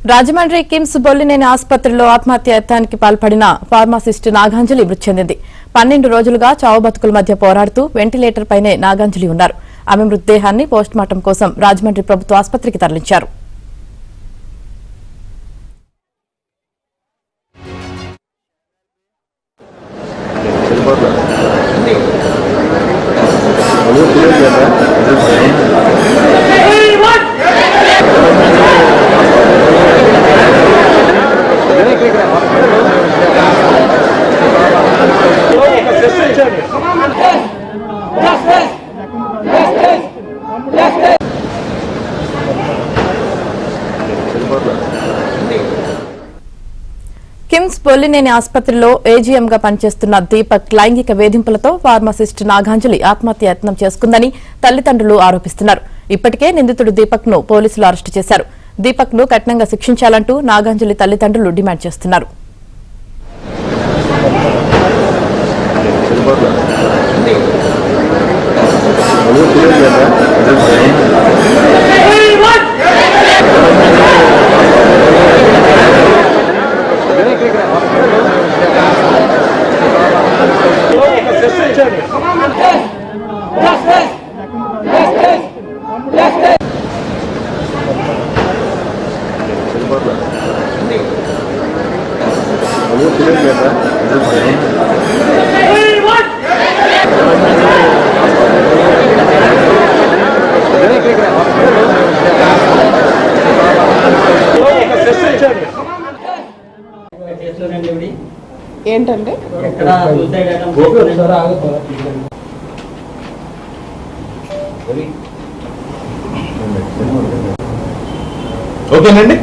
రాజమండ్రి కిమ్స్ బొల్లినేని ఆసుపత్రిలో ఆత్మహత్యాయత్నానికి పాల్పడిన ఫార్మాసిస్ట్ నాగాంజలి మృతి చెందింది. 12 రోజులుగా చావు బతుకుల మధ్య పోరాడుతూ వెంటిలేటర్ పైనే నాగాంజలి ఉన్నారు. ఆమె మృతదేహాన్ని పోస్టుమార్టం కోసం రాజమండ్రి ప్రభుత్వ ఆసుపత్రికి తరలించారు. కిమ్స్ బొల్లినేని ఆసుపత్రిలో ఏజీఎంగా పనిచేస్తున్న దీపక్ లైంగిక వేధింపులతో ఫార్మాసిస్ట్ నాగాంజలి ఆత్మహత్యాయత్నం చేసుకుందని తల్లిదండ్రులు ఆరోపిస్తున్నారు. ఇప్పటికే నిందితుడు దీపక్ ను పోలీసులు అరెస్టు చేశారు. దీపక్ ను కఠినంగా శిక్షించాలంటూ నాగాంజలి తల్లిదండ్రులు డిమాండ్ చేస్తున్నారు. ఏంటంటే ఓకేనండి.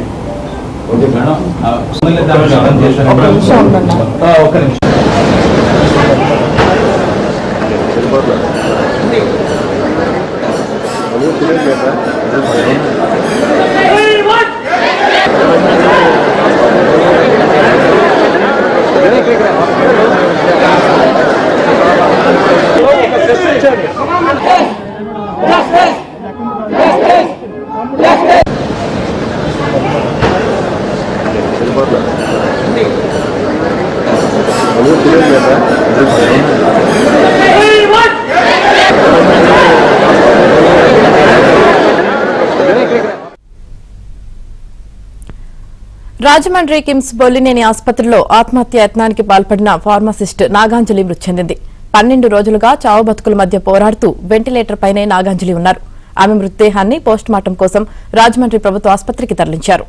రాజమండ్రి కిమ్స్ బొల్లినేని ఆసుపత్రిలో ఆత్మహత్యాయత్నానికి పాల్పడిన ఫార్మాసిస్ట్ నాగాంజలి మృతి చెందింది. 12 రోజులుగా చావు బతుకుల మధ్య పోరాడుతూ వెంటిలేటర్ పైనే నాగాంజలి ఉన్నారు. ఆమె మృతదేహాన్ని పోస్టుమార్టం కోసం రాజమండ్రి ప్రభుత్వ ఆసుపత్రికి తరలించారు.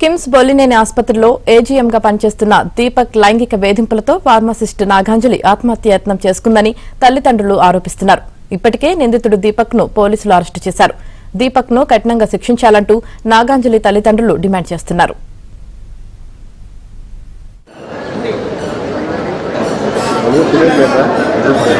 కిమ్స్ బొల్లినేని ఆసుపత్రిలో ఏజీఎంగా పనిచేస్తున్న దీపక్ లైంగిక వేధింపులతో ఫార్మాసిస్ట్ నాగాంజలి ఆత్మహత్యాయత్నం చేసుకుందని తల్లిదండ్రులు ఆరోపిస్తున్నారు. ఇప్పటికే నిందితుడు దీపక్ ను పోలీసులు అరెస్టు చేశారు. దీపక్ ను కఠినంగా శిక్షించాలంటూ నాగాంజలి తల్లిదండ్రులు డిమాండ్ చేస్తున్నారు. ఓకే.